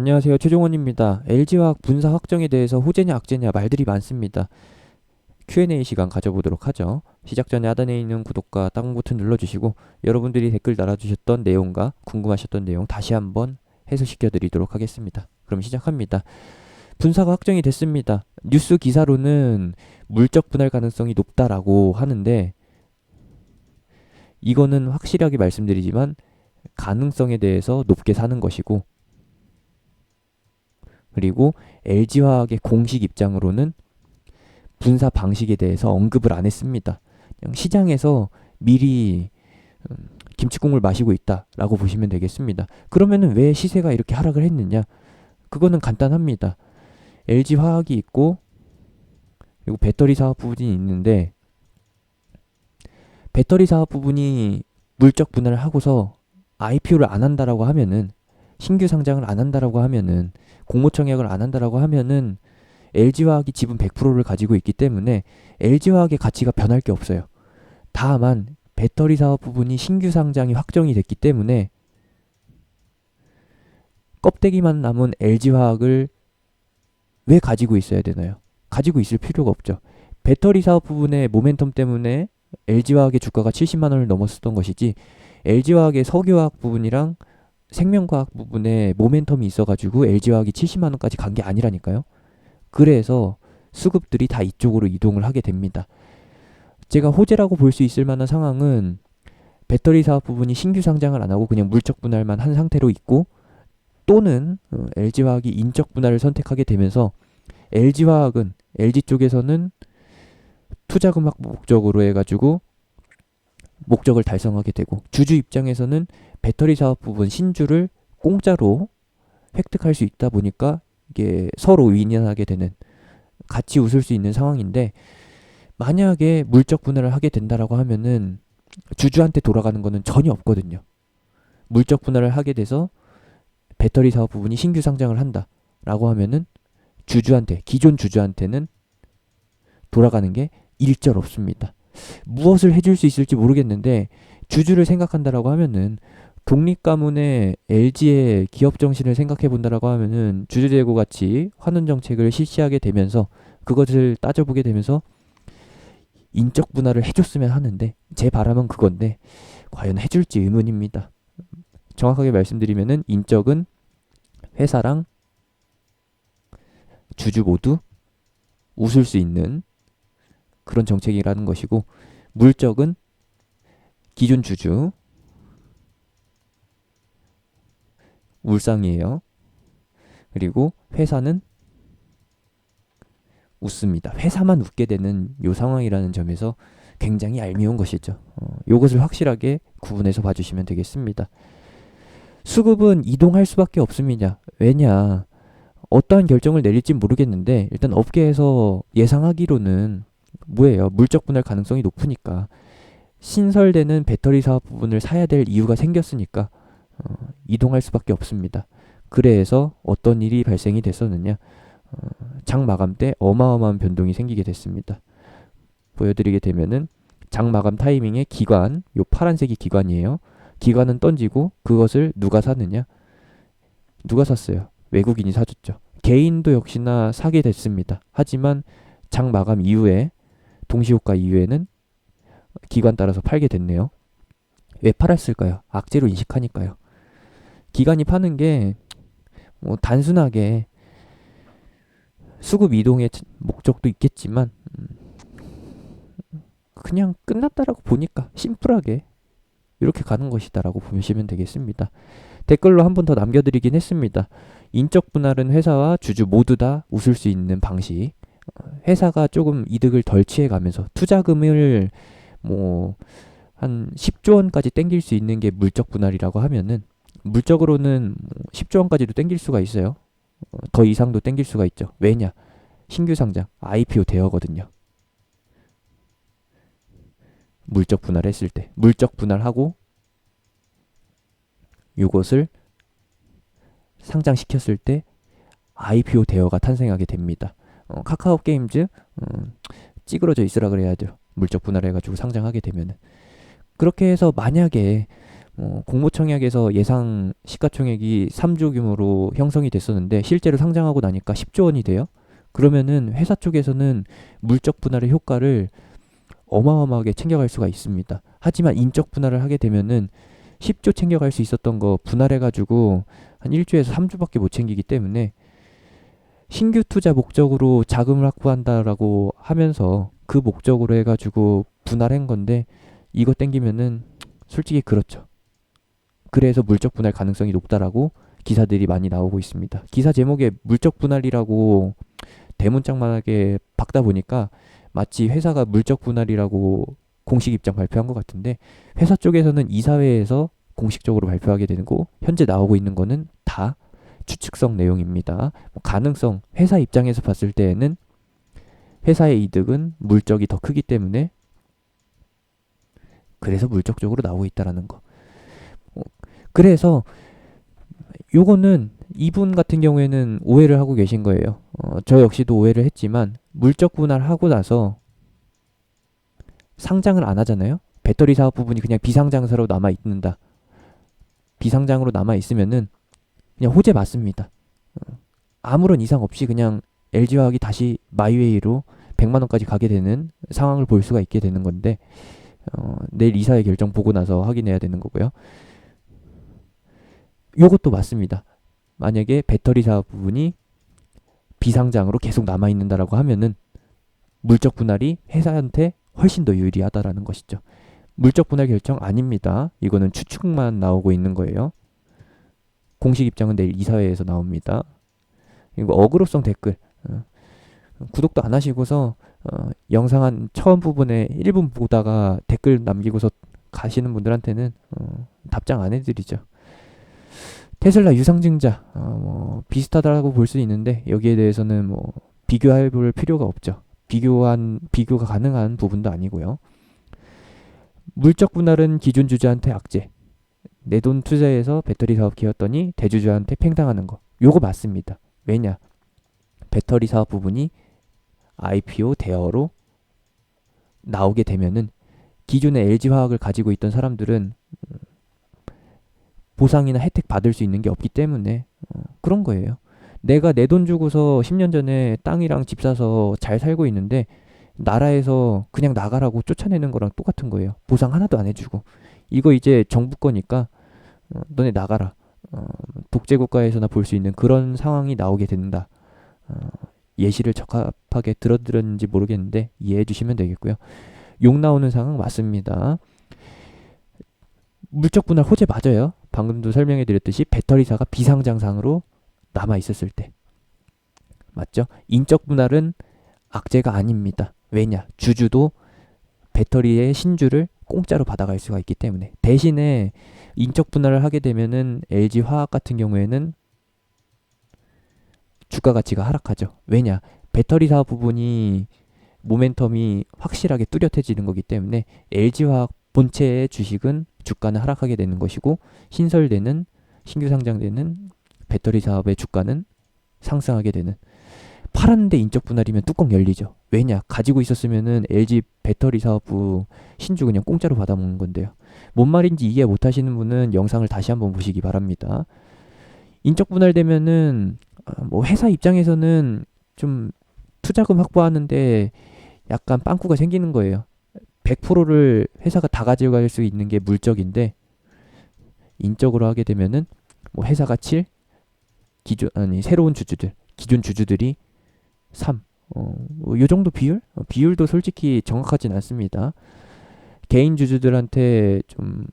안녕하세요. 최종원입니다. LG화학 분사 확정에 대해서 호재냐 악재냐 말들이 많습니다. Q&A 시간 가져보도록 하죠. 시작 전에 하단에 있는 구독과 다운 버튼 눌러주시고 여러분들이 댓글 달아주셨던 내용과 궁금하셨던 내용 다시 한번 해소시켜 드리도록 하겠습니다. 그럼 시작합니다. 분사가 확정이 됐습니다. 뉴스 기사로는 물적 분할 가능성이 높다라고 하는데 이거는 확실하게 말씀드리지만 가능성에 대해서 높게 사는 것이고, 그리고 LG화학의 공식 입장으로는 분사 방식에 대해서 언급을 안 했습니다. 그냥 시장에서 미리 김치국물 마시고 있다라고 보시면 되겠습니다. 그러면은 왜 시세가 이렇게 하락을 했느냐? 그거는 간단합니다. LG화학이 있고 그리고 배터리 사업 부분이 있는데, 배터리 사업 부분이 물적 분할을 하고서 IPO를 안 한다라고 하면은, 신규 상장을 안 한다라고 하면은, 공모 청약을 안 한다라고 하면은 LG화학이 지분 100%를 가지고 있기 때문에 LG화학의 가치가 변할 게 없어요. 다만 배터리 사업 부분이 신규 상장이 확정이 됐기 때문에 껍데기만 남은 LG화학을 왜 가지고 있어야 되나요? 가지고 있을 필요가 없죠. 배터리 사업 부분의 모멘텀 때문에 LG화학의 주가가 70만 원을 넘었었던 것이지, LG화학의 석유화학 부분이랑 생명과학 부분에 모멘텀이 있어가지고 LG화학이 70만 원까지 간 게 아니라니까요. 그래서 수급들이 다 이쪽으로 이동을 하게 됩니다. 제가 호재라고 볼 수 있을 만한 상황은 배터리 사업 부분이 신규 상장을 안 하고 그냥 물적 분할만 한 상태로 있고, 또는 LG화학이 인적 분할을 선택하게 되면서 LG화학은 LG 쪽에서는 투자금융 목적으로 해가지고 목적을 달성하게 되고, 주주 입장에서는 배터리 사업 부분 신주를 공짜로 획득할 수 있다 보니까 이게 서로 윈윈하게 되는, 같이 웃을 수 있는 상황인데, 만약에 물적 분할을 하게 된다라고 하면은 주주한테 돌아가는 거는 전혀 없거든요. 물적 분할을 하게 돼서 배터리 사업 부분이 신규 상장을 한다라고 하면은 주주한테, 기존 주주한테는 돌아가는 게 일절 없습니다. 무엇을 해줄 수 있을지 모르겠는데, 주주를 생각한다라고 하면은, 독립 가문의 LG의 기업 정신을 생각해 본다라고 하면은 주주재고 가치 환원 정책을 실시하게 되면서 그것을 따져보게 되면서 인적 분할을 해줬으면 하는데, 제 바람은 그건데 과연 해줄지 의문입니다. 정확하게 말씀드리면은 인적은 회사랑 주주 모두 웃을 수 있는 그런 정책이라는 것이고, 물적은 기존 주주 울상이에요. 그리고 회사는 웃습니다. 회사만 웃게 되는 요 상황이라는 점에서 굉장히 얄미운 것이죠. 요것을 확실하게 구분해서 봐주시면 되겠습니다. 수급은 이동할 수밖에 없습니다. 왜냐, 어떠한 결정을 내릴지 모르겠는데 일단 업계에서 예상하기로는 뭐예요? 물적 분할 가능성이 높으니까, 신설되는 배터리 사업 부분을 사야 될 이유가 생겼으니까 이동할 수밖에 없습니다. 그래서 어떤 일이 발생이 됐었느냐, 장 마감 때 어마어마한 변동이 생기게 됐습니다. 보여드리게 되면은 장 마감 타이밍에 기관, 요 파란색이 기관이에요. 기관은 던지고 그것을 누가 사느냐? 누가 샀어요? 외국인이 사줬죠. 개인도 역시나 사게 됐습니다. 하지만 장 마감 이후에, 동시효과 이후에는 기관 따라서 팔게 됐네요. 왜 팔았을까요? 악재로 인식하니까요. 기관이 파는 게 뭐 단순하게 수급 이동의 목적도 있겠지만, 그냥 끝났다라고 보니까 심플하게 이렇게 가는 것이다라고 보시면 되겠습니다. 댓글로 한 번 더 남겨드리긴 했습니다. 인적 분할은 회사와 주주 모두 다 웃을 수 있는 방식. 회사가 조금 이득을 덜 취해가면서 투자금을 뭐 한 10조 원까지 땡길 수 있는 게 물적 분할이라고 하면은, 물적으로는 10조 원까지도 땡길 수가 있어요. 더 이상도 땡길 수가 있죠. 왜냐? 신규 상장, IPO 대여거든요. 물적 분할했을 때, 물적 분할하고 이것을 상장시켰을 때 IPO 대여가 탄생하게 됩니다. 카카오 게임즈 찌그러져 있으라 그래야 돼요. 물적 분할해가지고 상장하게 되면은. 그렇게 해서 만약에 공모청약에서 예상 시가총액이 3조 규모로 형성이 됐었는데 실제로 상장하고 나니까 10조 원이 돼요. 그러면은 회사 쪽에서는 물적 분할의 효과를 어마어마하게 챙겨갈 수가 있습니다. 하지만 인적 분할을 하게 되면은 10조 챙겨갈 수 있었던 거 분할해가지고 한 1조에서 3조밖에 못 챙기기 때문에 신규 투자 목적으로 자금을 확보한다라고 하면서 그 목적으로 해가지고 분할한 건데 이거 땡기면은 솔직히 그렇죠. 그래서 물적 분할 가능성이 높다라고 기사들이 많이 나오고 있습니다. 기사 제목에 물적 분할이라고 대문짝만하게 박다 보니까 마치 회사가 물적 분할이라고 공식 입장 발표한 것 같은데 회사 쪽에서는 이사회에서 공식적으로 발표하게 되고 현재 나오고 있는 거는 다 추측성 내용입니다. 가능성, 회사 입장에서 봤을 때에는 회사의 이득은 물적이 더 크기 때문에 그래서 물적적으로 나오고 있다라는 거. 그래서 요거는 이분 같은 경우에는 오해를 하고 계신 거예요. 저 역시도 오해를 했지만 물적 분할하고 나서 상장을 안 하잖아요. 배터리 사업 부분이 그냥 비상장사로 남아 있는다. 비상장으로 남아 있으면은 그냥 호재 맞습니다. 아무런 이상 없이 그냥 LG화학이 다시 마이웨이로 100만 원까지 가게 되는 상황을 볼 수가 있게 되는 건데 내일 이사회 결정 보고 나서 확인해야 되는 거고요. 요것도 맞습니다. 만약에 배터리 사업 부분이 비상장으로 계속 남아 있는다라고 하면은 물적 분할이 회사한테 훨씬 더 유리하다라는 것이죠. 물적 분할 결정 아닙니다. 이거는 추측만 나오고 있는 거예요. 공식 입장은 내일 이사회에서 나옵니다. 이거 어그로성 댓글 구독도 안 하시고서 영상 한 처음 부분에 1분 보다가 댓글 남기고서 가시는 분들한테는 답장 안 해드리죠. 테슬라 유상증자 비슷하다고 볼 수 있는데 여기에 대해서는 뭐 비교해 볼 필요가 없죠. 비교가 가능한 부분도 아니고요. 물적 분할은 기존 주주한테 악재. 내 돈 투자해서 배터리 사업 키웠더니 대주주한테 팽당하는 거. 요거 맞습니다. 왜냐? 배터리 사업 부분이 IPO 대여로 나오게 되면은 기존의 LG화학을 가지고 있던 사람들은 보상이나 혜택 받을 수 있는 게 없기 때문에 그런 거예요. 내가 내 돈 주고서 10년 전에 땅이랑 집 사서 잘 살고 있는데 나라에서 그냥 나가라고 쫓아내는 거랑 똑같은 거예요. 보상 하나도 안 해주고 이거 이제 정부 거니까 너네 나가라. 독재 국가에서나 볼 수 있는 그런 상황이 나오게 된다. 예시를 적합하게 들어드렸는지 모르겠는데 이해해 주시면 되겠고요. 욕 나오는 상황 맞습니다. 물적 분할 호재 맞아요. 방금도 설명해 드렸듯이 배터리사가 비상장상으로 남아 있었을 때 맞죠? 인적 분할은 악재가 아닙니다. 왜냐? 주주도 배터리의 신주를 공짜로 받아갈 수가 있기 때문에 대신에 인적 분할을 하게 되면은 LG 화학 같은 경우에는 주가 가치가 하락하죠. 왜냐? 배터리 사업 부분이 모멘텀이 확실하게 뚜렷해지는 거기 때문에 LG 화학 본체의 주식은 주가는 하락하게 되는 것이고 신설되는 신규 상장되는 배터리 사업의 주가는 상승하게 되는. 팔았는데 인적 분할이면 뚜껑 열리죠. 왜냐? 가지고 있었으면은 LG 배터리 사업부 신주 그냥 공짜로 받아먹는 건데요. 뭔 말인지 이해 못하시는 분은 영상을 다시 한번 보시기 바랍니다. 인적 분할되면은 뭐 회사 입장에서는 좀 투자금 확보하는데 약간 빵꾸가 생기는 거예요. 100%를 회사가 다 가져갈 수 있는 게 물적인데 인적으로 하게 되면은 뭐 회사가 7, 새로운 주주들, 기존 주주들이 3. 요 정도 비율? 비율도 솔직히 정확하진 않습니다. 개인 주주들한테 좀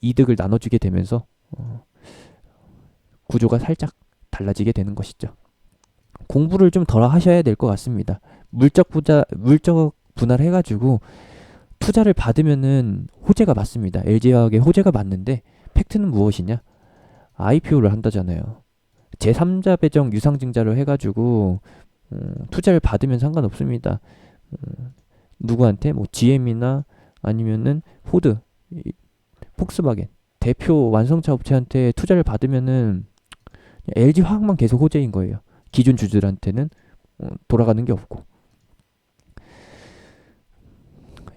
이득을 나눠주게 되면서 구조가 살짝 달라지게 되는 것이죠. 공부를 좀 덜 하셔야 될 것 같습니다. 물적 분할해가지고 투자를 받으면은 호재가 맞습니다. LG화학의 호재가 맞는데 팩트는 무엇이냐? IPO를 한다잖아요. 제3자 배정 유상증자를 해가지고 투자를 받으면 상관없습니다. 누구한테 뭐 GM이나 아니면은 포드, 폭스바겐 대표 완성차 업체한테 투자를 받으면은 LG 화학만 계속 호재인 거예요. 기존 주주들한테는 돌아가는 게 없고.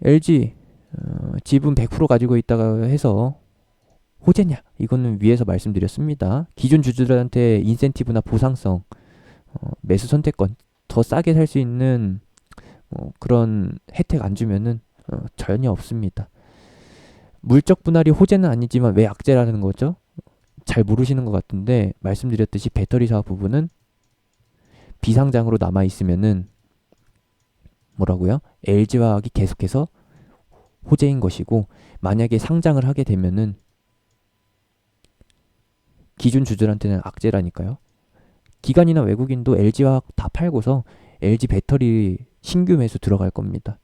LG 지분 100% 가지고 있다가 해서 호재냐? 이거는 위에서 말씀드렸습니다. 기존 주주들한테 인센티브나 보상성, 매수 선택권 더 싸게 살 수 있는 그런 혜택 안 주면은 전혀 없습니다. 물적 분할이 호재는 아니지만 왜 악재라는 거죠? 잘 모르시는 것 같은데 말씀드렸듯이 배터리 사업 부분은 비상장으로 남아 있으면은 뭐라고요? LG화학이 계속해서 호재인 것이고 만약에 상장을 하게 되면은 기존 주주들한테는 악재라니까요. 기관이나 외국인도 LG화학 다 팔고서 LG 배터리 신규 매수 들어갈 겁니다.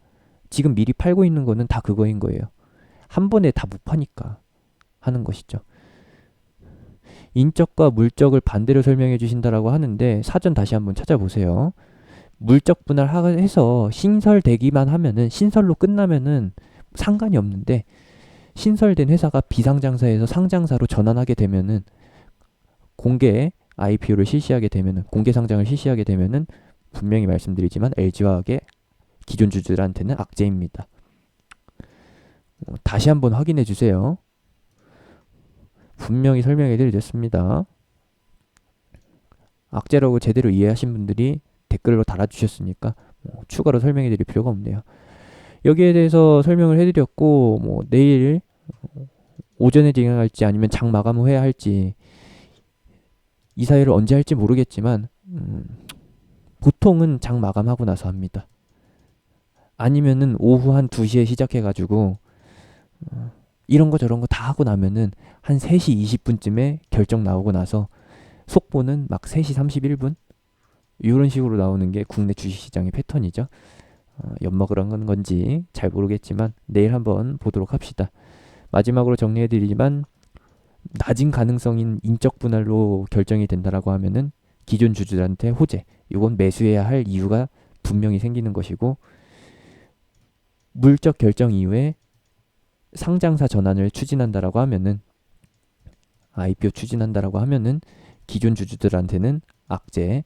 지금 미리 팔고 있는 거는 다 그거인 거예요. 한 번에 다 못 파니까 하는 것이죠. 인적과 물적을 반대로 설명해 주신다라고 하는데 사전 다시 한번 찾아보세요. 물적 분할해서 신설되기만 하면은 신설로 끝나면은 상관이 없는데 신설된 회사가 비상장사에서 상장사로 전환하게 되면은 공개 IPO를 실시하게 되면은 공개 상장을 실시하게 되면은 분명히 말씀드리지만 LG화학의 기존 주주들한테는 악재입니다. 다시 한번 확인해 주세요. 분명히 설명해 드렸습니다. 악재라고 제대로 이해하신 분들이 댓글로 달아주셨으니까 추가로 설명해 드릴 필요가 없네요. 여기에 대해서 설명을 해드렸고 내일 오전에 진행할지 아니면 장 마감 후에 할지 이 사회를 언제 할지 모르겠지만 보통은 장 마감하고 나서 합니다. 아니면은 오후 한 2시에 시작해가지고 이런 거 저런 거 다 하고 나면은 한 3시 20분쯤에 결정 나오고 나서 속보는 막 3시 31분 이런 식으로 나오는 게 국내 주식시장의 패턴이죠. 엿먹으란 건지 잘 모르겠지만 내일 한번 보도록 합시다. 마지막으로 정리해드리지만 낮은 가능성인 인적 분할로 결정이 된다라고 하면은 기존 주주들한테 호재, 이건 매수해야 할 이유가 분명히 생기는 것이고 물적 결정 이후에 상장사 전환을 추진한다라고 하면은 IPO 추진한다라고 하면은 기존 주주들한테는 악재,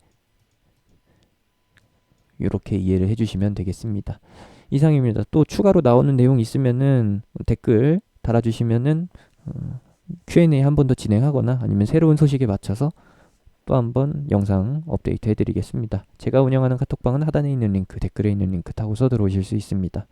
이렇게 이해를 해주시면 되겠습니다. 이상입니다. 또 추가로 나오는 내용 있으면은 댓글 달아주시면은 Q&A 한 번 더 진행하거나 아니면 새로운 소식에 맞춰서 또 한 번 영상 업데이트 해드리겠습니다. 제가 운영하는 카톡방은 하단에 있는 링크, 댓글에 있는 링크 타고서 들어오실 수 있습니다.